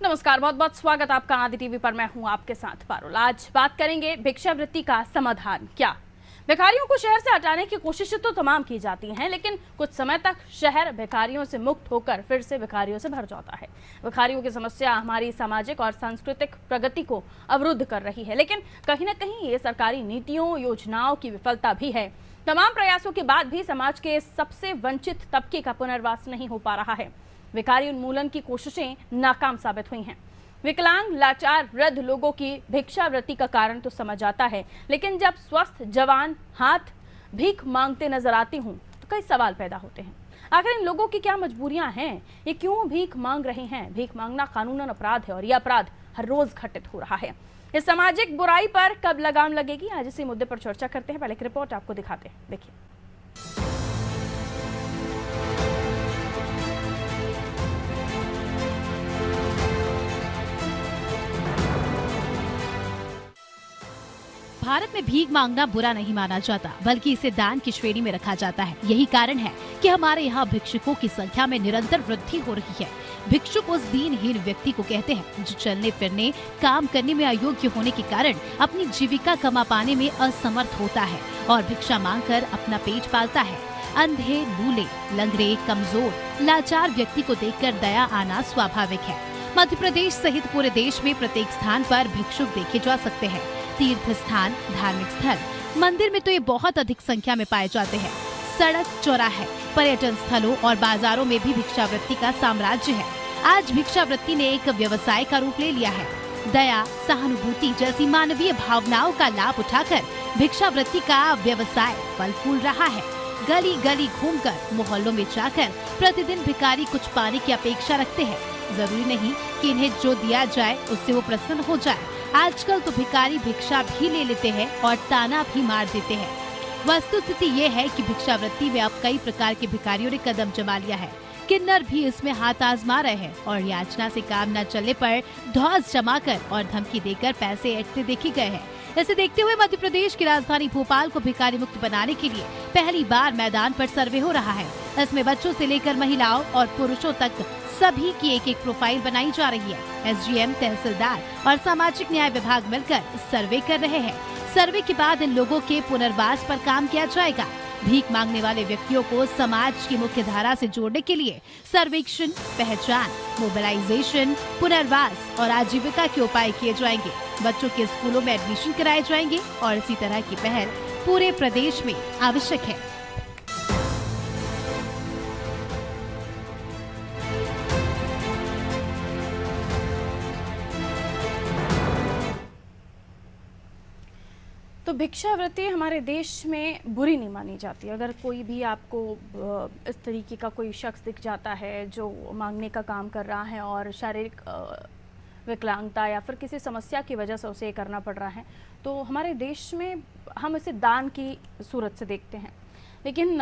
नमस्कार, बहुत बहुत स्वागत आपका आदि टीवी पर। मैं हूं आपके साथ पारुल। आज बात करेंगे भिक्षावृत्ति का समाधान क्या। भिखारियों को शहर से हटाने की कोशिशें तो तमाम की जाती हैं, लेकिन कुछ समय तक शहर भिखारियों से मुक्त होकर फिर से भिखारियों से भर जाता है। भिखारियों की समस्या हमारी सामाजिक और सांस्कृतिक प्रगति को अवरुद्ध कर रही है, लेकिन कहीं ना कहीं ये सरकारी नीतियों योजनाओं की विफलता भी है। तमाम प्रयासों के बाद भी समाज के सबसे वंचित तबके का पुनर्वास नहीं हो पा रहा है। भिखारी उन्मूलन की कोशिशें नाकाम साबित हुई हैं। विकलांग, लाचार, वृद्ध लोगों की भिक्षावृत्ति का कारण तो समझ आता है, लेकिन जब स्वस्थ जवान हाथ भीख मांगते नजर आती हूँ तो कई सवाल पैदा होते हैं। आखिर इन लोगों की क्या मजबूरियां हैं? ये क्यों भीख मांग रहे हैं? भीख मांगना कानूनन अपराध है और यह अपराध हर रोज घटित हो रहा है। इस सामाजिक बुराई पर कब लगाम लगेगी, आज इसी मुद्दे पर चर्चा करते हैं। पहले एक रिपोर्ट आपको दिखाते हैं, देखिए। भारत में भीख मांगना बुरा नहीं माना जाता, बल्कि इसे दान की श्रेणी में रखा जाता है। यही कारण है कि हमारे यहाँ भिक्षुकों की संख्या में निरंतर वृद्धि हो रही है। भिक्षुक उस दीनहीन व्यक्ति को कहते हैं जो चलने फिरने, काम करने में अयोग्य होने के कारण अपनी जीविका कमा पाने में असमर्थ होता है और भिक्षा मांगकर अपना पेट पालता है। अंधे, लूले, लंगड़े, कमजोर, लाचार व्यक्ति को देखकर दया आना स्वाभाविक है। मध्य प्रदेश सहित पूरे देश में प्रत्येक स्थान पर भिक्षुक देखे जा सकते हैं। तीर्थ स्थान, धार्मिक स्थल, मंदिर में तो ये बहुत अधिक संख्या में पाए जाते हैं। सड़क, चौराहे, पर्यटन स्थलों और बाजारों में भी भिक्षावृत्ति का साम्राज्य है। आज भिक्षावृत्ति ने एक व्यवसाय का रूप ले लिया है। दया, सहानुभूति जैसी मानवीय भावनाओं का लाभ उठाकर भिक्षावृत्ति का व्यवसाय फल फूल रहा है। गली गली घूमकर, मोहल्लों में जाकर प्रतिदिन भिखारी कुछ पाने की अपेक्षा रखते हैं। जरूरी नहीं कि इन्हें जो दिया जाए उससे वो प्रसन्न हो जाए। आजकल तो भिखारी भिक्षा भी ले लेते हैं और ताना भी मार देते हैं। वस्तुस्थिति ये है कि भिक्षावृत्ति में अब कई प्रकार के भिखारियों ने कदम जमा लिया है। किन्नर भी इसमें हाथ आजमा रहे हैं और याचना से काम न चलने पर धौंस जमाकर और धमकी देकर पैसे ऐंठते देखे गए हैं। इसे देखते हुए मध्य प्रदेश की राजधानी भोपाल को भिखारी मुक्त बनाने के लिए पहली बार मैदान पर सर्वे हो रहा है। इसमें बच्चों से लेकर महिलाओं और पुरुषों तक सभी की एक एक प्रोफाइल बनाई जा रही है। एसडीएम, तहसीलदार और सामाजिक न्याय विभाग मिलकर सर्वे कर रहे हैं। सर्वे के बाद इन लोगों के पुनर्वास पर काम किया जाएगा। भीख मांगने वाले व्यक्तियों को समाज की मुख्य धारा से जोड़ने के लिए सर्वेक्षण, पहचान, मोबिलाइजेशन, पुनर्वास और आजीविका के उपाय किए जाएंगे। बच्चों के स्कूलों में एडमिशन कराए जाएंगे और इसी तरह की पहल पूरे प्रदेश में आवश्यक है। तो भिक्षावृत्ति हमारे देश में बुरी नहीं मानी जाती। अगर कोई भी आपको इस तरीके का कोई शख्स दिख जाता है जो मांगने का काम कर रहा है और शारीरिक विकलांगता या फिर किसी समस्या की वजह से उसे करना पड़ रहा है, तो हमारे देश में हम इसे दान की सूरत से देखते हैं। लेकिन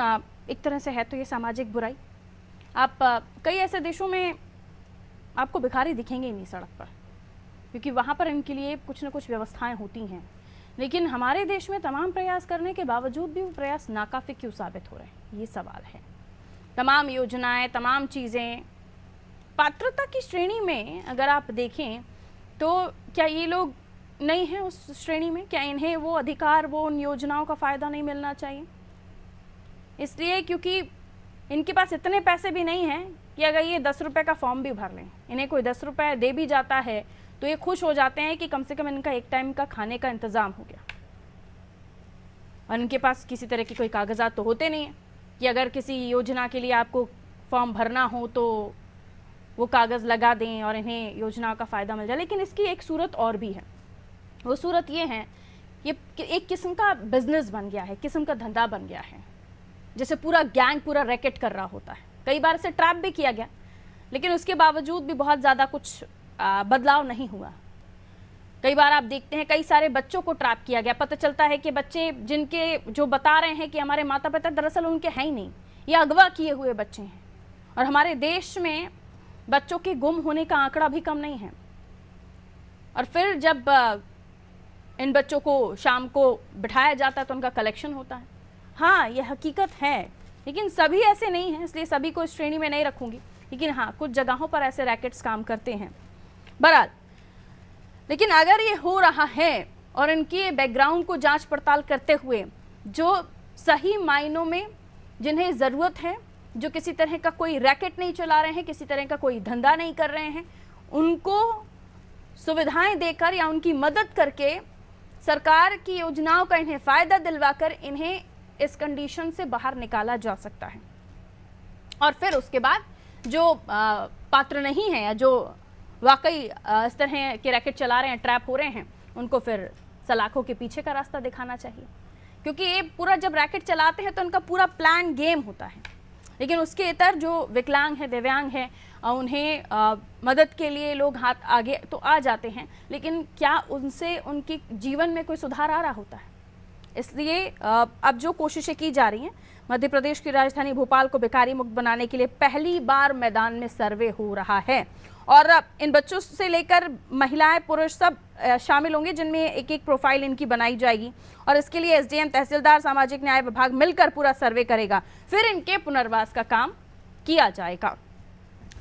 एक तरह से है तो ये सामाजिक बुराई। आप कई ऐसे देशों में आपको भिखारी दिखेंगे ही नहीं सड़क पर, क्योंकि वहाँ पर इनके लिए कुछ न कुछ व्यवस्थाएं होती हैं। लेकिन हमारे देश में तमाम प्रयास करने के बावजूद भी वो प्रयास नाकाफी क्यों साबित हो रहे हैं, ये सवाल है। तमाम योजनाएं, तमाम चीज़ें पात्रता की श्रेणी में अगर आप देखें तो क्या ये लोग नहीं हैं उस श्रेणी में? क्या इन्हें वो अधिकार, वो उन योजनाओं का फ़ायदा नहीं मिलना चाहिए? इसलिए क्योंकि इनके पास इतने पैसे भी नहीं हैं कि अगर ये 10 रुपये का फॉर्म भी भर लें, इन्हें कोई 10 रुपये दे भी जाता है तो ये खुश हो जाते हैं कि कम से कम इनका एक टाइम का खाने का इंतज़ाम हो गया। और इनके पास किसी तरह के कोई कागजात तो होते नहीं हैं कि अगर किसी योजना के लिए आपको फॉर्म भरना हो तो वो कागज़ लगा दें और इन्हें योजना का फ़ायदा मिल जाए। लेकिन इसकी एक सूरत और भी है। वो सूरत ये है, ये एक किस्म का बिजनेस बन गया है, किस्म का धंधा बन गया है, जैसे पूरा गैंग, पूरा रैकेट कर रहा होता है। कई बार इसे ट्रैप भी किया गया, लेकिन उसके बावजूद भी बहुत ज़्यादा कुछ बदलाव नहीं हुआ। कई बार आप देखते हैं कई सारे बच्चों को ट्रैप किया गया। पता चलता है कि बच्चे जिनके जो बता रहे हैं कि हमारे माता पिता, दरअसल उनके हैं ही नहीं, ये अगवा किए हुए बच्चे हैं। और हमारे देश में बच्चों के गुम होने का आंकड़ा भी कम नहीं है। और फिर जब इन बच्चों को शाम को बिठाया जाता है तो उनका कलेक्शन होता है। हाँ, यह हकीकत है, लेकिन सभी ऐसे नहीं हैं, इसलिए सभी को इस श्रेणी में नहीं रखूंगी। लेकिन हाँ, कुछ जगहों पर ऐसे रैकेट्स काम करते हैं। बहरहाल, लेकिन अगर ये हो रहा है और इनकी बैकग्राउंड को जांच पड़ताल करते हुए जो सही मायनों में जिन्हें ज़रूरत है, जो किसी तरह का कोई रैकेट नहीं चला रहे हैं, किसी तरह का कोई धंधा नहीं कर रहे हैं, उनको सुविधाएं देकर या उनकी मदद करके सरकार की योजनाओं का इन्हें फ़ायदा दिलवाकर इन्हें इस कंडीशन से बाहर निकाला जा सकता है। और फिर उसके बाद जो पात्र नहीं है या जो वाकई इस तरह के रैकेट चला रहे हैं, ट्रैप हो रहे हैं, उनको फिर सलाखों के पीछे का रास्ता दिखाना चाहिए। क्योंकि ये पूरा जब रैकेट चलाते हैं तो उनका पूरा प्लान गेम होता है, लेकिन उसके इतर जो विकलांग है, दिव्यांग है, उन्हें मदद के लिए लोग हाथ आगे तो आ जाते हैं, लेकिन क्या उनसे उनके जीवन में कोई सुधार आ रहा होता है? इसलिए अब जो कोशिशें की जा रही हैं, मध्य प्रदेश की राजधानी भोपाल को भिखारी मुक्त बनाने के लिए पहली बार मैदान में सर्वे हो रहा है और इन बच्चों से लेकर महिलाएं, पुरुष सब शामिल होंगे, जिनमें एक एक प्रोफाइल इनकी बनाई जाएगी और इसके लिए एसडीएम, तहसीलदार, सामाजिक न्याय विभाग मिलकर पूरा सर्वे करेगा, फिर इनके पुनर्वास का काम किया जाएगा।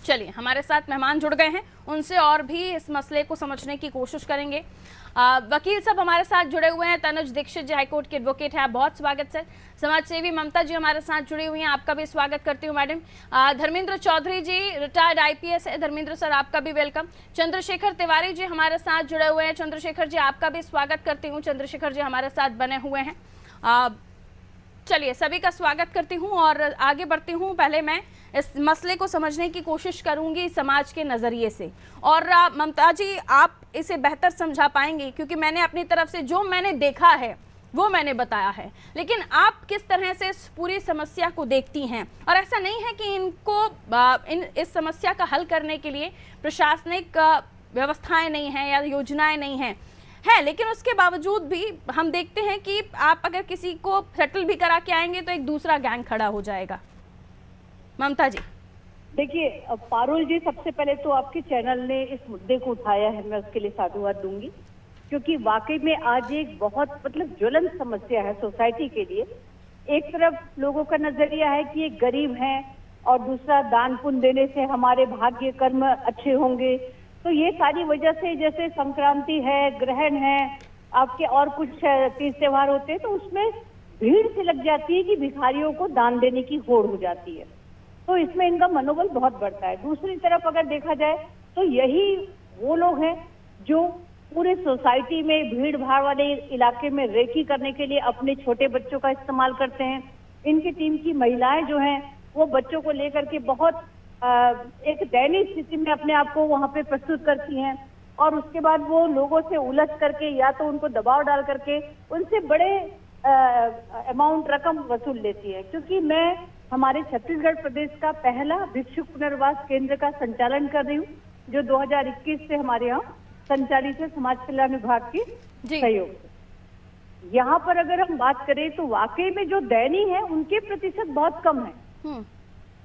चलिए, हमारे साथ मेहमान जुड़ गए हैं, उनसे और भी इस मसले को समझने की कोशिश करेंगे। वकील साहब हमारे साथ जुड़े हुए हैं, तनुज दीक्षित जी हाईकोर्ट के एडवोकेट हैं, बहुत स्वागत सर। समाज सेवी ममता जी हमारे साथ जुड़ी हुई हैं, आपका भी स्वागत करती हूँ मैडम। धर्मेंद्र चौधरी जी रिटायर्ड आईपीएस है, धर्मेंद्र सर आपका भी वेलकम। चंद्रशेखर तिवारी जी हमारे साथ जुड़े हुए हैं, चंद्रशेखर जी आपका भी स्वागत करती हूँ। चंद्रशेखर जी हमारे साथ बने हुए हैं। चलिए, सभी का स्वागत करती हूँ और आगे बढ़ती हूँ। पहले मैं इस मसले को समझने की कोशिश करूंगी समाज के नज़रिए से, और ममता जी आप इसे बेहतर समझा पाएंगी, क्योंकि मैंने अपनी तरफ से जो मैंने देखा है वो मैंने बताया है, लेकिन आप किस तरह से इस पूरी समस्या को देखती हैं? और ऐसा नहीं है कि इनको इस समस्या का हल करने के लिए प्रशासनिक व्यवस्थाएं नहीं हैं या योजनाएं नहीं हैं, है, लेकिन उसके बावजूद भी हम देखते हैं कि आप अगर किसी को सेटल भी करा के आएंगे तो एक दूसरा गैंग खड़ा हो जाएगा। ममता जी। देखिए पारुल जी, सबसे पहले तो आपके चैनल ने इस मुद्दे को उठाया है, मैं उसके लिए साधुवाद दूंगी, क्योंकि वाकई में आज एक बहुत ज्वलंत समस्या है सोसाइटी के लिए। एक तरफ लोगों का नजरिया है कि ये गरीब हैं और दूसरा दान पुण्य देने से हमारे भाग्य कर्म अच्छे होंगे, तो ये सारी वजह से जैसे संक्रांति है, ग्रहण है, आपके और कुछ तीज त्योहार होते हैं तो उसमें भीड़ से लग जाती है कि भिखारियों को दान देने की होड़ हो जाती है, तो इसमें इनका मनोबल बहुत बढ़ता है। दूसरी तरफ अगर देखा जाए तो यही वो लोग हैं जो पूरे सोसाइटी में भीड़ भाड़ वाले इलाके में रेकी करने के लिए अपने छोटे बच्चों का इस्तेमाल करते हैं। इनकी टीम की महिलाएं जो हैं वो बच्चों को लेकर के बहुत एक दयनीय स्थिति में अपने आप को वहां पे प्रस्तुत करती हैं और उसके बाद वो लोगों से उलझ करके या तो उनको दबाव डाल करके उनसे बड़े अमाउंट रकम वसूल लेती है। क्योंकि मैं हमारे छत्तीसगढ़ प्रदेश का पहला भिक्षुक पुनर्वास केंद्र का संचालन कर रही हूँ, जो 2021 से हमारे यहाँ संचालित है समाज कल्याण विभाग के सहयोग से। यहाँ पर अगर हम बात करें तो वाकई में जो दयनीय है उनके प्रतिशत बहुत कम है,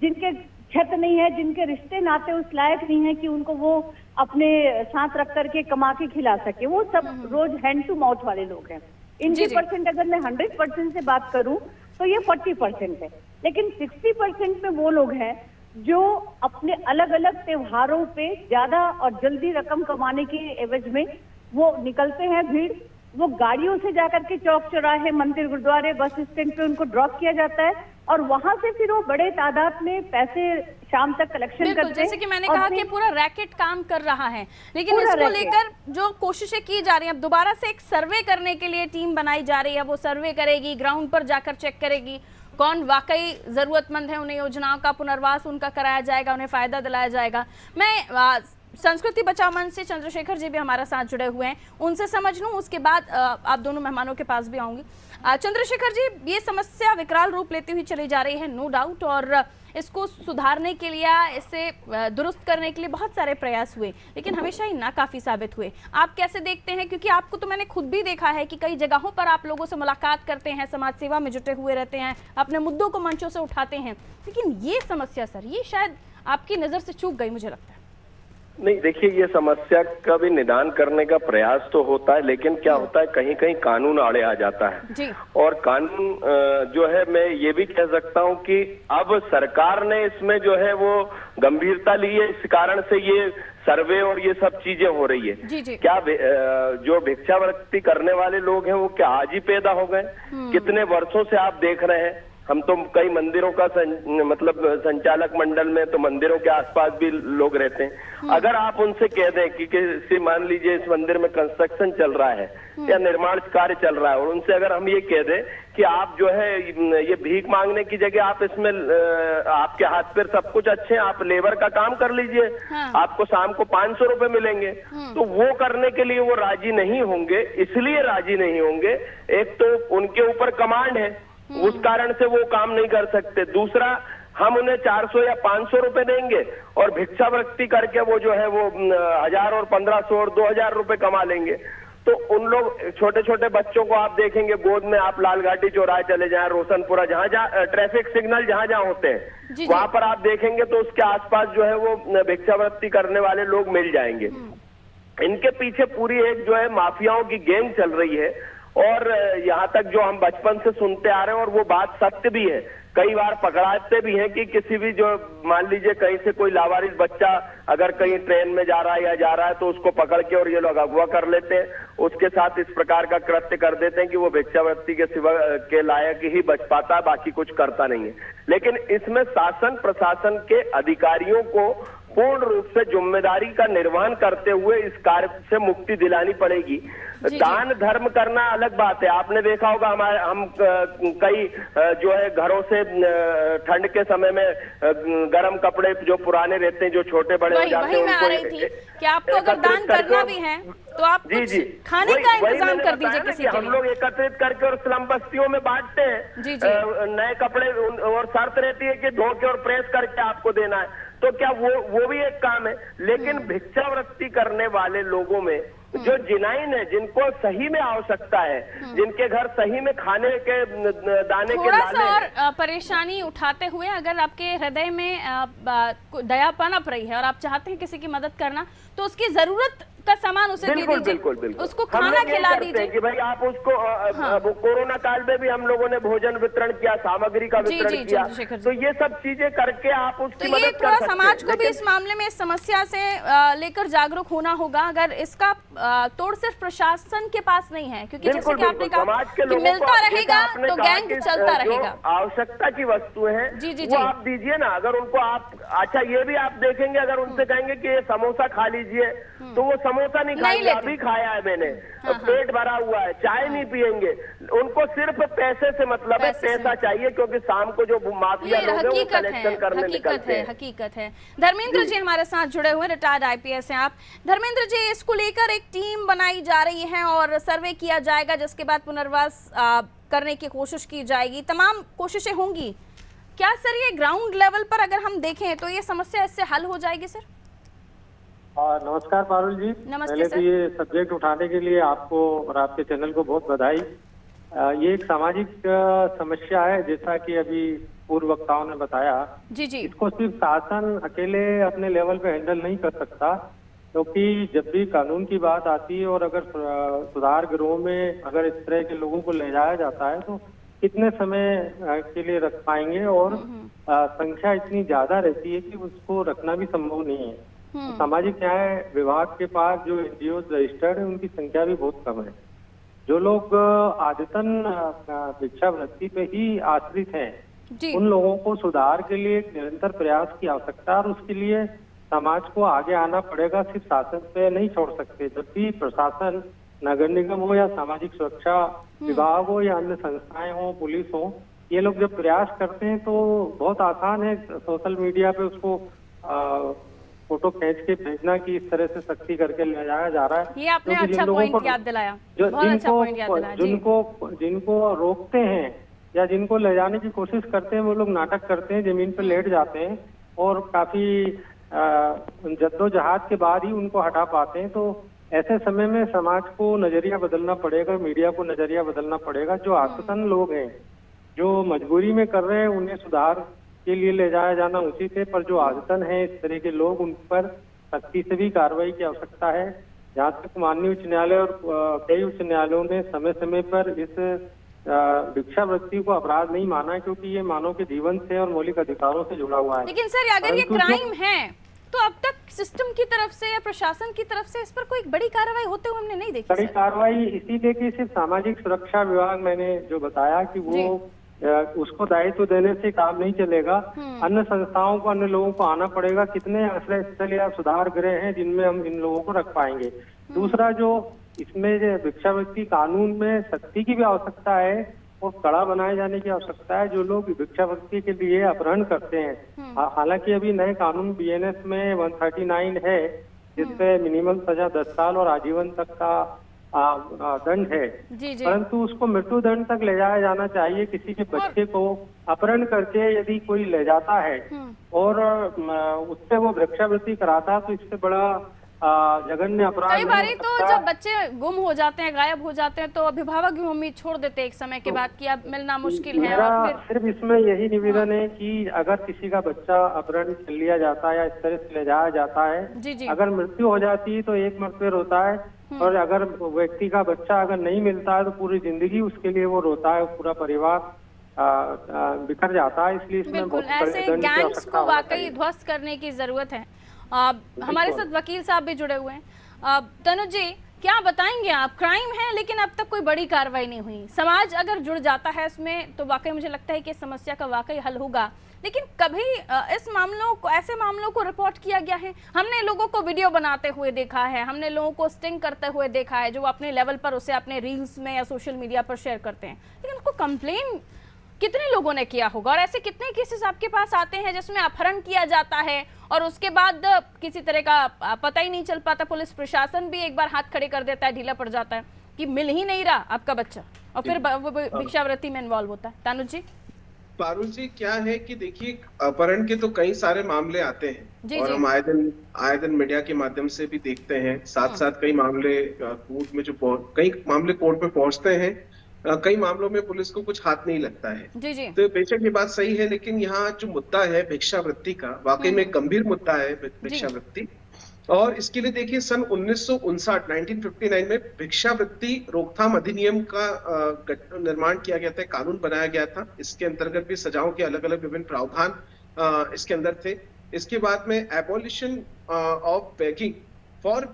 जिनके छत नहीं है, जिनके रिश्ते नाते उस लायक नहीं है कि उनको वो अपने साथ रख करके कमा के खिला सके, वो सब रोज हैंड टू माउथ वाले लोग हैं। इनकी परसेंट अगर मैं 100% से बात करूं तो ये 40% है, लेकिन 60% में वो लोग हैं जो अपने अलग अलग त्योहारों पे ज्यादा और जल्दी रकम कमाने के एवज में वो निकलते हैं भीड़, वो गाड़ियों से जाकर के चौक चौराहे, मंदिर, गुरुद्वारे, बस स्टैंड पे उनको ड्रॉप किया जाता है और वहां से फिर वो बड़े तादाद में पैसे शाम तक कलेक्शन करते हैं। जैसे कि मैंने कहा कि पूरा रैकेट काम कर रहा है, लेकिन इसको लेकर जो कोशिशें की जा रही हैं, अब दोबारा से एक सर्वे करने के लिए टीम बनाई जा रही है, वो सर्वे करेगी, ग्राउंड पर जाकर चेक करेगी कौन वाकई जरूरतमंद है, उन्हें योजनाओं का पुनर्वास उनका कराया जाएगा, उन्हें फायदा दिलाया जाएगा। मैं संस्कृति बचाओ मंच से चंद्रशेखर जी भी हमारे साथ जुड़े हुए हैं, उनसे समझ लूं, उसके बाद आप दोनों मेहमानों के पास भी आऊंगी। चंद्रशेखर जी, ये समस्या विकराल रूप लेती हुई चली जा रही है, नो डाउट, और इसको सुधारने के लिए, इसे दुरुस्त करने के लिए बहुत सारे प्रयास हुए, लेकिन हमेशा ही नाकाफी साबित हुए। आप कैसे देखते हैं? क्योंकि आपको तो मैंने खुद भी देखा है कि कई जगहों पर आप लोगों से मुलाकात करते हैं, समाज सेवा में जुटे हुए रहते हैं, अपने मुद्दों को मंचों से उठाते हैं, लेकिन ये समस्या सर, ये शायद आपकी नज़र से चूक गई, मुझे लगता है। नहीं, देखिए, ये समस्या का भी निदान करने का प्रयास तो होता है, लेकिन क्या होता है, कहीं कहीं कानून आड़े आ जाता है जी। और कानून जो है, मैं ये भी कह सकता हूँ कि अब सरकार ने इसमें जो है वो गंभीरता ली है, इस कारण से ये सर्वे और ये सब चीजें हो रही है। जी जी। क्या जो भिक्षावृत्ति करने वाले लोग हैं वो क्या आज ही पैदा हो गए? कितने वर्षों से आप देख रहे हैं, हम तो कई मंदिरों का मतलब संचालक मंडल में, तो मंदिरों के आसपास भी लोग रहते हैं। अगर आप उनसे कह दें कि किसी, मान लीजिए इस मंदिर में कंस्ट्रक्शन चल रहा है या निर्माण कार्य चल रहा है, और उनसे अगर हम ये कह दें कि आप जो है ये भीख मांगने की जगह आप इसमें आपके हाथ पैर सब कुछ अच्छे हैं, आप लेबर का काम कर लीजिए, आपको शाम को 500 रुपए मिलेंगे, तो वो करने के लिए वो राजी नहीं होंगे। इसलिए राजी नहीं होंगे, एक तो उनके ऊपर कमांड है, उस कारण से वो काम नहीं कर सकते। दूसरा, हम उन्हें 400 या 500 रुपए देंगे और भिक्षावृत्ति करके वो जो है वो 1000 और 1500 और 2000 रुपए कमा लेंगे। तो उन लोग, छोटे छोटे बच्चों को आप देखेंगे गोद में, आप लालघाटी चौराहे चले जाएं, रोशनपुरा, जहां जहां ट्रैफिक सिग्नल जहां जहां होते हैं वहां पर आप देखेंगे तो उसके आसपास जो है वो भिक्षावृत्ति करने वाले लोग मिल जाएंगे। इनके पीछे पूरी एक जो है माफियाओं की गैंग चल रही है, और यहाँ तक जो हम बचपन से सुनते आ रहे हैं, और वो बात सत्य भी है, कई बार पकड़ाते भी हैं कि किसी भी जो, मान लीजिए कहीं से कोई लावारिस बच्चा अगर कहीं ट्रेन में जा रहा है या जा रहा है तो उसको पकड़ के और ये लोग अगवा कर लेते हैं, उसके साथ इस प्रकार का कृत्य कर देते हैं कि वो भिक्षावृत्ति के सिवा के लायक ही बच पाता है, बाकी कुछ करता नहीं है। लेकिन इसमें शासन प्रशासन के अधिकारियों को पूर्ण रूप से जिम्मेदारी का निर्वहन करते हुए इस कार्य से मुक्ति दिलानी पड़ेगी। दान धर्म करना अलग बात है। आपने देखा होगा हम कई जो है घरों से ठंड के समय में गर्म कपड़े जो पुराने रहते हैं, जो छोटे बड़े हो जाते हैं, वही मैं आ रही थी कि आपको अगर दान करना भी है तो आप कुछ खाने का इंतजाम कर दीजिए किसी के लिए। हम लोग एकत्रित करके और स्लम बस्तियों में बांटते हैं जी जी। नए कपड़े, और शर्त रहती है कि धो के और प्रेस करके आपको देना है, तो क्या वो भी एक काम है। लेकिन भिक्षावृत्ति करने वाले लोगों में जो जिनाइन है, जिनको सही में आवश्यकता है, जिनके घर सही में खाने के दाने के थोड़ा सा और परेशानी उठाते हुए, अगर आपके हृदय में दया पनप रही है और आप चाहते हैं किसी की मदद करना, तो उसकी जरूरत का सामान उसे दे दीजिए, बिल्कुल बिल्कुल, उसको खाना खिला दीजिए कि भाई आप उसको कोरोना काल में भी हम लोगों ने भोजन वितरण किया, सामग्री का वितरण किया, तो ये सब चीजें करके आप उसकी मदद कर सकते हैं। समाज को भी इस मामले में इस समस्या से लेकर जागरूक होना होगा। अगर इसका तोड़ सिर्फ प्रशासन के पास नहीं है, क्योंकि जैसे कि आपने कहा कि मिलता रहेगा तो गैंग चलता रहेगा। आवश्यकता की वस्तु है वो आप दीजिए ना। अगर उनको आप, अच्छा ये भी आप देखेंगे, अगर उनसे कहेंगे कि ये समोसा खा लीजिए, तो वो समोसा नहीं खाएंगे, अभी खाया है मैंने, पेट भरा हुआ है, चाय नहीं पियेंगे। उनको सिर्फ पैसे से मतलब है, पैसा चाहिए, क्योंकि शाम को जो माफिया लोग हैं वो कलेक्शन करने निकलते हैं। हकीकत है। धर्मेंद्र जी हमारे साथ जुड़े हुए, रिटायर्ड IPS हैं आप। धर्मेंद्र जी, इसको लेकर एक टीम बनाई जा रही है और सर्वे किया जाएगा, जिसके बाद पुनर्वास करने की कोशिश की जाएगी, तमाम कोशिशें होंगी। क्या सर ये ग्राउंड लेवल पर अगर हम देखें तो ये समस्या इससे हल हो जाएगी सर? नमस्कार पारुल जी, पहले तो ये सब्जेक्ट उठाने के लिए आपको और आपके चैनल को बहुत बधाई। ये एक सामाजिक समस्या है, जैसा कि अभी पूर्व वक्ताओं ने बताया। जी जी। इसको सिर्फ शासन अकेले अपने लेवल पे हैंडल नहीं कर सकता, क्योंकि जब भी कानून की बात आती है और अगर सुधार गृहों में अगर इस तरह के लोगों को ले जाया जाता है तो कितने समय के लिए रख पाएंगे, और संख्या इतनी ज्यादा रहती है कि उसको रखना भी संभव नहीं है। तो सामाजिक न्याय विभाग के पास जो NGO रजिस्टर्ड है उनकी संख्या भी बहुत कम है। जो लोग आदतन भिक्षावृत्ति पे ही आश्रित हैं, उन लोगों को सुधार के लिए निरंतर प्रयास की आवश्यकता है, और उसके लिए समाज को आगे आना पड़ेगा, सिर्फ शासन पे नहीं छोड़ सकते। जब भी प्रशासन, नगर निगम हो या सामाजिक सुरक्षा विभाग हो या अन्य संस्थाएं हो, पुलिस हो, ये लोग जब प्रयास करते हैं तो बहुत आसान है सोशल मीडिया पे उसको फोटो खींच के भेजना कि इस तरह से सख्ती करके ले जाया जा रहा है। ये आपने अच्छा पॉइंट याद दिलाया, जिनको रोकते हैं या जिनको ले जाने की कोशिश करते हैं, वो लोग नाटक करते हैं, जमीन पर लेट जाते हैं और काफी जद्दोजहद के बाद ही उनको हटा पाते हैं। तो ऐसे समय में समाज को नजरिया बदलना पड़ेगा, मीडिया को नजरिया बदलना पड़ेगा। जो आसतन लोग हैं, जो मजबूरी में कर रहे हैं, उन्हें सुधार के लिए ले जाया जाना उचित है, पर जो आदतन है इस तरह के लोग, उन पर सख्ती से भी कार्रवाई की आवश्यकता है। जहाँ तक माननीय उच्च न्यायालय और कई उच्च न्यायालयों ने समय समय पर इस भिक्षावृत्ति को अपराध नहीं माना, क्योंकि ये मानव के जीवन से और मौलिक अधिकारों से जुड़ा हुआ है। लेकिन सर अगर ये क्राइम है तो अब तक सिस्टम की तरफ से या प्रशासन की तरफ से इस पर कोई बड़ी कार्रवाई होते हुए हमने नहीं देखी बड़ी सर। कार्रवाई इसीलिए कि सिर्फ सामाजिक सुरक्षा विभाग, मैंने जो बताया कि वो उसको दायित्व देने से काम नहीं चलेगा। अन्य संस्थाओं को, अन्य लोगों को आना पड़ेगा। कितने आश्रय स्थल या सुधार गृह हैं जिनमें हम इन लोगों को रख पाएंगे। दूसरा, जो इसमें जो भिक्षावृत्ति कानून में सख्ती की भी आवश्यकता है और कड़ा बनाए जाने की आवश्यकता है। जो लोग भिक्षावृत्ति के लिए अपहरण करते हैं, हालांकि अभी नए कानून BNS में 139 है जिसपे मिनिमम सजा 10 साल और आजीवन तक का दंड है, जी जी। परंतु उसको मृत्यु दंड तक ले जाया जाना चाहिए। किसी के बच्चे को अपहरण करके यदि कोई ले जाता है और उससे वो भिक्षावृत्ति कराता है तो इससे बड़ा जघन्य अपराध। कई बारी तो जब बच्चे गुम हो जाते हैं, गायब हो जाते हैं, तो अभिभावक भी उम्मीद छोड़ देते हैं एक समय के बाद कि अब मिलना मुश्किल है। मेरा और फिर सिर्फ इसमें यही निवेदन है कि अगर किसी का बच्चा अपहरण कर लिया जाता है या इस तरह से ले जाया जाता है, जी जी। अगर मृत्यु हो जाती है तो एक मरतबे रोता है, और अगर व्यक्ति का बच्चा अगर नहीं मिलता है तो पूरी जिंदगी उसके लिए वो रोता है, पूरा परिवार बिखर जाता है। इसलिए इसमें बिल्कुल बहुत बड़े ऐसे दंड की गैंग्स आवश्यकता को होना वाकई चाहिए। ध्वस्त करने की जरूरत है। हमारे साथ वकील साहब भी जुड़े हुए हैं। तनुज जी, क्या बताएंगे आप? क्राइम है लेकिन अब तक कोई बड़ी कार्रवाई नहीं हुई। समाज अगर जुड़ जाता है इसमें तो वाकई मुझे लगता है कि इस समस्या का वाकई हल होगा। लेकिन कभी इस मामलों को, ऐसे मामलों को रिपोर्ट किया गया है? हमने लोगों को वीडियो बनाते हुए देखा है, हमने लोगों को स्टिंग करते हुए देखा है, जो अपने लेवल पर उसे अपने रील्स में या सोशल मीडिया पर शेयर करते हैं, लेकिन उसको कंप्लेन कितने लोगों ने किया होगा? और ऐसे कितने केसेस आपके पास आते हैं जिसमें अपहरण किया जाता है और उसके बाद किसी तरह का पता ही नहीं चल पाता? पुलिस प्रशासन भी एक बार हाथ खड़े कर देता है, ढीला पड़ जाता है कि मिल ही नहीं रहा आपका बच्चा, और फिर वो भिक्षावृत्ति में इन्वॉल्व होता है। तानुज जी। पारुल जी, क्या है कि देखिए, अपहरण के तो कई सारे मामले आते हैं और हम आए दिन मीडिया के माध्यम से भी देखते हैं। साथ साथ कई मामले कोर्ट में कई मामले कोर्ट में पहुंचते हैं। कई मामलों में पुलिस को कुछ हाथ नहीं लगता है। जी जी। तो बेशक ये बात सही है, लेकिन यहाँ जो मुद्दा है भिक्षावृत्ति का, वाकई में गंभीर मुद्दा है भिक्षावृत्ति। और इसके लिए देखिए, सन 1959 में भिक्षावृत्ति रोकथाम अधिनियम का निर्माण किया गया था, कानून बनाया गया था। इसके अंतर्गत भी सजाओं के अलग अलग विभिन्न प्रावधान इसके अंदर थे। इसके बाद में abolition of begging for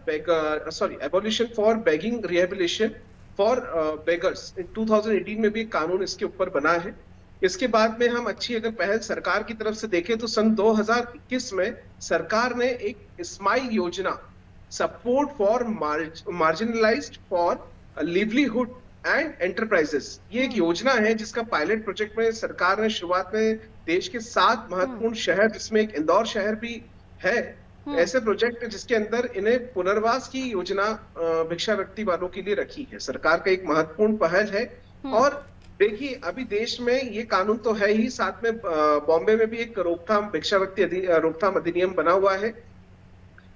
begging rehabilitation for beggars 2018 में भी कानून इसके ऊपर बना है। इसके बाद में हम अच्छी अगर पहल सरकार की तरफ से देखें तो सन 2021 में सरकार ने एक स्माइल योजना, support for marginalised for livelihood and enterprises, ये एक योजना है जिसका पायलट प्रोजेक्ट में सरकार ने शुरुआत में देश के 7 महत्वपूर्ण शहर, जिसमें एक इंदौर शहर भी है, ऐसे प्रोजेक्ट जिसके अंदर इन्हें पुनर्वास की योजना भिक्षावृत्ति वालों के लिए रखी है। सरकार का एक महत्वपूर्ण पहल है। और देखिए, अभी देश में ये कानून तो है ही, साथ में बॉम्बे में भी एक भिक्षावृत्ति रोकथाम अधिनियम बना हुआ है।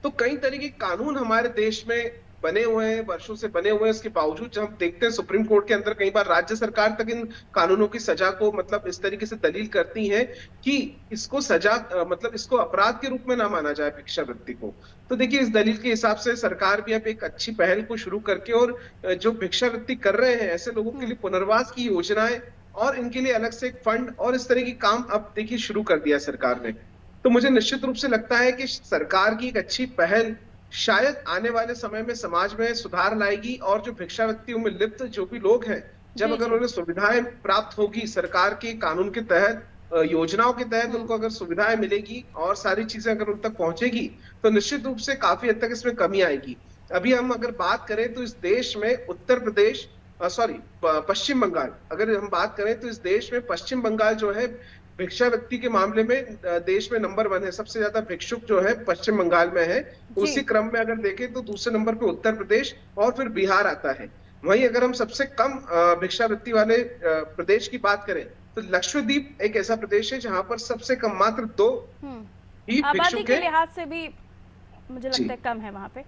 तो कई तरह के कानून हमारे देश में बने हुए हैं, वर्षों से बने हुए हैं। इसके बावजूद जब हम देखते हैं सुप्रीम कोर्ट के अंदर कई बार राज्य सरकार तक इन कानूनों की सजा को मतलब इस तरीके से दलील करती है कि इसको सजा मतलब इसको अपराध के रूप में ना माना जाए भिक्षावृत्ति को। तो देखिए, इस दलील के हिसाब से सरकार भी अब एक अच्छी पहल को शुरू करके और जो भिक्षावृत्ति कर रहे हैं ऐसे लोगों के लिए पुनर्वास की योजनाएं और इनके लिए अलग से एक फंड और इस तरह की काम अब देखिए शुरू कर दिया सरकार ने। तो मुझे निश्चित रूप से लगता है कि सरकार की एक अच्छी पहल शायद आने वाले समय में समाज में सुधार लाएगी, और जो भिक्षावृत्तियों में लिप्त जो भी लोग हैं, जब अगर उन्हें सुविधाएं प्राप्त होगी सरकार के कानून के तहत, योजनाओं के तहत उनको अगर सुविधाएं मिलेगी और सारी चीजें अगर उन तक पहुंचेगी, तो निश्चित रूप से काफी हद तक इसमें कमी आएगी। अभी हम अगर बात करें तो इस देश में पश्चिम बंगाल, अगर हम बात करें तो इस देश में पश्चिम बंगाल जो है भिक्षावृत्ति के मामले में देश में नंबर 1 है। सबसे ज्यादा भिक्षुक जो है पश्चिम बंगाल में है। उसी क्रम में अगर देखें तो दूसरे नंबर पे उत्तर प्रदेश और फिर बिहार आता है। वहीं अगर हम सबसे कम भिक्षावृत्ति वाले प्रदेश की बात करें तो लक्षद्वीप एक ऐसा प्रदेश है जहां पर सबसे कम मात्र 2 ही आबादी भिक्षुक के है। लिहाज से भी मुझे लगता है कम है वहां पे।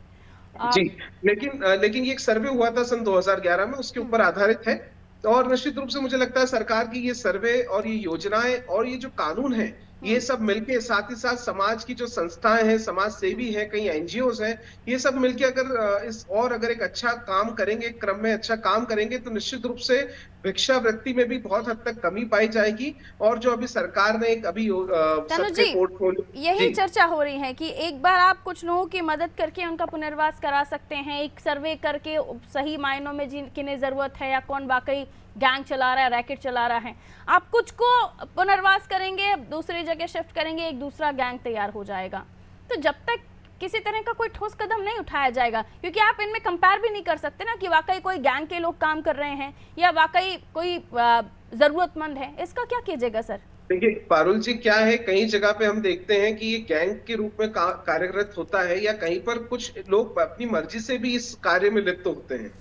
जी, लेकिन ये एक सर्वे हुआ था सन 2011 में, उसके ऊपर आधारित है। और निश्चित रूप से मुझे लगता है सरकार की ये सर्वे और ये योजनाएं और ये जो कानून है, ये सब मिलके, साथ ही साथ समाज की जो संस्थाएं हैं, समाज सेवी हैं, कई एनजीओज हैं, ये सब मिलके अगर अगर एक अच्छा काम करेंगे, क्रम में अच्छा काम करेंगे, तो निश्चित रूप से भिक्षावृत्ति में भी बहुत हद तक कमी पाई जाएगी। और जो अभी सरकार ने एक अभी सबके पोर्टफोलियो, यही चर्चा हो रही है कि एक बार आप कुछ लोगों की मदद करके उनका पुनर्वास करा सकते हैं, एक सर्वे करके सही मायनों में किन्हें जरूरत है या कौन वाकई गैंग चला रहा है, रैकेट चला रहा है, आप कुछ को पुनर्वास करेंगे, दूसरी जगह शिफ्ट करेंगे, एक दूसरा गैंग तैयार हो जाएगा। तो जब तक किसी तरह का कोई ठोस कदम नहीं उठाया जाएगा, क्योंकि आप इनमें कंपेयर भी नहीं कर सकते ना कि वाकई कोई गैंग के लोग काम कर रहे हैं या वाकई कोई जरूरतमंद है, इसका क्या कीजिएगा सर? देखिए पारुल जी, क्या है, कई जगह पे हम देखते हैं कि ये गैंग के रूप में कार्यरत होता है, या कहीं पर कुछ लोग अपनी मर्जी से भी इस कार्य में लिप्त होते हैं।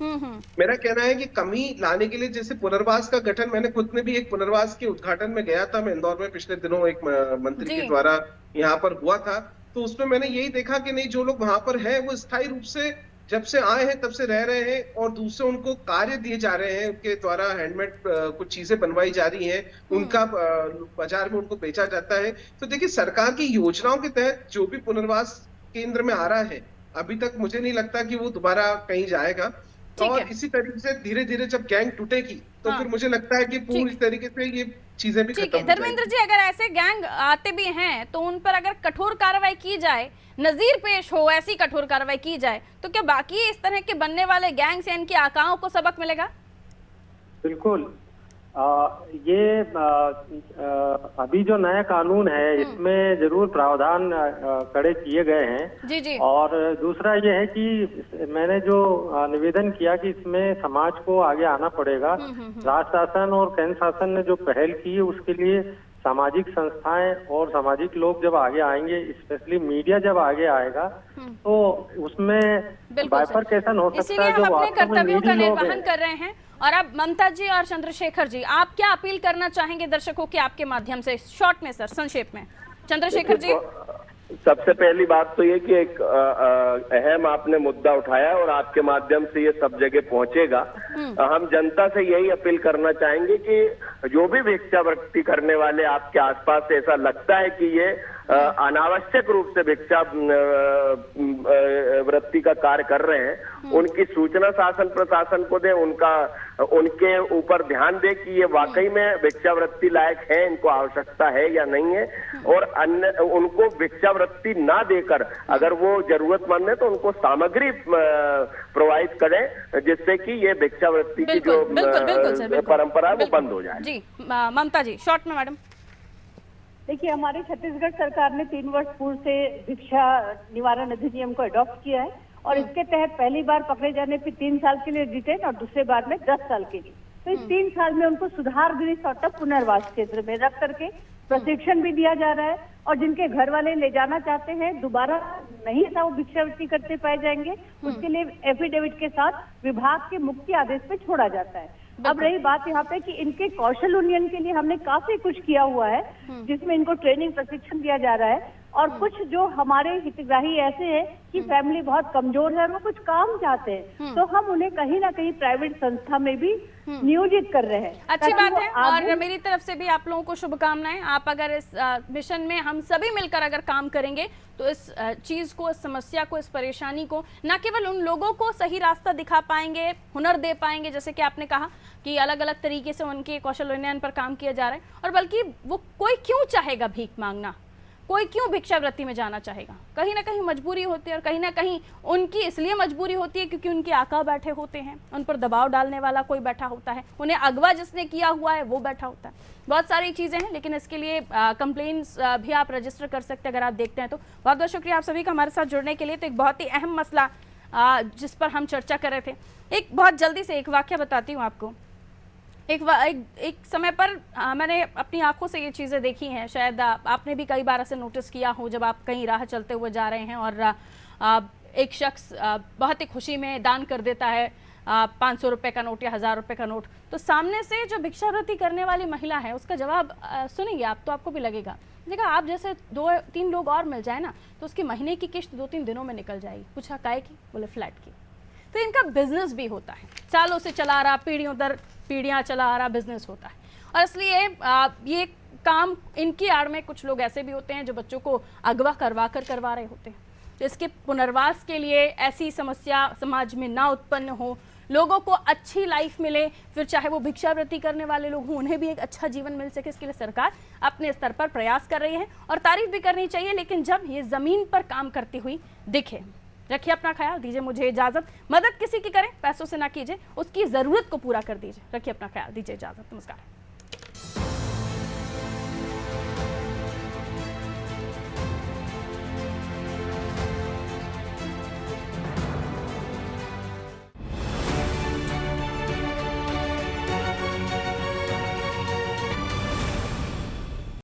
मेरा कहना है कि कमी लाने के लिए, जैसे पुनर्वास का गठन, मैंने खुद ने भी एक पुनर्वास के उद्घाटन में गया था, मैं इंदौर में पिछले दिनों एक मंत्री के द्वारा यहाँ पर हुआ था, तो उसमें मैंने यही देखा कि नहीं, जो लोग वहां पर हैं वो स्थायी रूप से जब से आए हैं तब से रह रहे हैं, और दूसरे उनको कार्य दिए जा रहे हैं, उनके द्वारा हैंडमेड कुछ चीजें बनवाई जा रही हैं, उनका बाजार में उनको बेचा जाता है। तो देखिए, सरकार की योजनाओं के तहत जो भी पुनर्वास केंद्र में आ रहा है, अभी तक मुझे नहीं लगता कि वो दोबारा कहीं जाएगा। और इसी तरीके से धीरे धीरे जब गैंग टूटेगी तो फिर मुझे लगता है कि पूरी तरीके से ये चीजें भी खत्म हो जाएंगी। धर्मेंद्र जी, अगर ऐसे गैंग आते भी हैं तो उन पर अगर कठोर कार्रवाई की जाए, नजीर पेश हो, ऐसी कठोर कार्रवाई की जाए, तो क्या बाकी इस तरह के बनने वाले गैंग से इनकी आकाओं को सबक मिलेगा? बिल्कुल। ये अभी जो नया कानून है इसमें जरूर प्रावधान कड़े किए गए हैं। जी जी। और दूसरा ये है कि मैंने जो निवेदन किया कि इसमें समाज को आगे आना पड़ेगा। राज्य शासन और केंद्र शासन ने जो पहल की है उसके लिए सामाजिक संस्थाएं और सामाजिक लोग जब आगे आएंगे, स्पेशली मीडिया जब आगे आएगा, तो उसमें बाइफरकेशन हो सकता है। जो अपने कर्तव्यों का निर्वहन कर रहे हैं। और अब ममता जी और चंद्रशेखर जी, आप क्या अपील करना चाहेंगे दर्शकों के आपके माध्यम से, शॉर्ट में सर, संक्षेप में? चंद्रशेखर जी। सबसे पहली बात तो ये कि एक अहम आपने मुद्दा उठाया और आपके माध्यम से ये सब जगह पहुंचेगा। हम जनता से यही अपील करना चाहेंगे कि जो भी भिक्षावृत्ति करने वाले आपके आसपास ऐसा लगता है कि ये अनावश्यक रूप से भिक्षा वृत्ति का कार्य कर रहे हैं, उनकी सूचना शासन प्रशासन को दे, उनके ऊपर ध्यान दे कि ये वाकई में भिक्षावृत्ति लायक है, इनको आवश्यकता है या नहीं है, और अन्य उनको भिक्षावृत्ति ना देकर अगर वो जरूरतमंद है तो उनको सामग्री प्रोवाइड करें, जिससे कि ये भिक्षावृत्ति की जो परंपरा है वो बंद हो जाए। जी ममता जी, शॉर्ट में मैडम। देखिए, हमारी छत्तीसगढ़ सरकार ने 3 वर्ष पूर्व से भिक्षा निवारण अधिनियम को अडॉप्ट किया है, और इसके तहत पहली बार पकड़े जाने पे 3 साल के लिए डिटेन और दूसरे बार में 10 साल के लिए। तो इस 3 साल में उनको सुधार गृह सौटक पुनर्वास केंद्र में रख करके प्रशिक्षण भी दिया जा रहा है, और जिनके घर वाले ले जाना चाहते हैं, दोबारा नहीं था वो भिक्षावृत्ति करते पाए जाएंगे, उसके लिए एफिडेविट के साथ विभाग के मुक्ति आदेश पे छोड़ा जाता है। अब रही बात यहाँ पे कि इनके कौशल उन्नयन के लिए हमने काफी कुछ किया हुआ है, जिसमें इनको ट्रेनिंग प्रशिक्षण दिया जा रहा है। और कुछ जो हमारे हितग्राही ऐसे हैं कि फैमिली बहुत कमजोर है, वो कुछ काम चाहते हैं, तो हम उन्हें कहीं ना कहीं प्राइवेट संस्था में भी नियोजित कर रहे हैं। अच्छी बात है, और मेरी तरफ से भी आप लोगों को शुभकामनाएं। आप अगर इस मिशन में हम सभी मिलकर अगर काम करेंगे तो इस चीज को, इस समस्या को, इस परेशानी को, न केवल उन लोगों को सही रास्ता दिखा पाएंगे, हुनर दे पाएंगे, जैसे कि आपने कहा कि अलग अलग तरीके से उनके कौशल उन्नयन पर काम किया जा रहा है, और बल्कि वो कोई क्यों चाहेगा भीख मांगना, कोई क्यों भिक्षावृत्ति में जाना चाहेगा? कहीं ना कहीं मजबूरी होती है, और कहीं ना कहीं उनकी इसलिए मजबूरी होती है क्योंकि उनके आका बैठे होते हैं, उन पर दबाव डालने वाला कोई बैठा होता है, उन्हें अगवा जिसने किया हुआ है वो बैठा होता है। बहुत सारी चीज़ें हैं, लेकिन इसके लिए कंप्लेंट्स भी आप रजिस्टर कर सकते हैं अगर आप देखते हैं तो। बहुत बहुत शुक्रिया आप सभी का हमारे साथ जुड़ने के लिए। तो एक बहुत ही अहम मसला जिस पर हम चर्चा कर रहे थे, एक बहुत जल्दी से एक वाक्य बताती हूँ आपको। एक समय पर मैंने अपनी आंखों से ये चीज़ें देखी हैं, शायद आपने भी कई बार ऐसे नोटिस किया हो, जब आप कहीं राह चलते हुए जा रहे हैं और एक शख्स बहुत ही खुशी में दान कर देता है 500 रुपये का नोट या 1000 रुपये का नोट, तो सामने से जो भिक्षावृत्ति करने वाली महिला है उसका जवाब सुनेंगे आप तो आपको भी लगेगा, देखा आप जैसे 2-3 लोग और मिल जाए ना तो उसकी महीने की किश्त 2-3 दिनों में निकल जाएगी। पूछा काय की? बोले फ्लैट की। तो इनका बिजनेस भी होता है, सालों से चला रहा, पीढ़ियों दर पीढ़ियाँ चला आ रहा बिजनेस होता है, और इसलिए ये काम इनकी आड़ में कुछ लोग ऐसे भी होते हैं जो बच्चों को अगवा करवा रहे होते हैं। तो इसके पुनर्वास के लिए ऐसी समस्या समाज में ना उत्पन्न हो, लोगों को अच्छी लाइफ मिले, फिर चाहे वो भिक्षावृत्ति करने वाले लोग हों उन्हें भी एक अच्छा जीवन मिल सके, इसके लिए सरकार अपने स्तर पर प्रयास कर रही है और तारीफ भी करनी चाहिए, लेकिन जब ये जमीन पर काम करती हुई दिखे। रखिए अपना ख्याल, दीजिए मुझे इजाजत। मदद किसी की करें, पैसों से ना कीजिए, उसकी जरूरत को पूरा कर दीजिए। रखिए अपना ख्याल, दीजिए इजाजत। नमस्कार।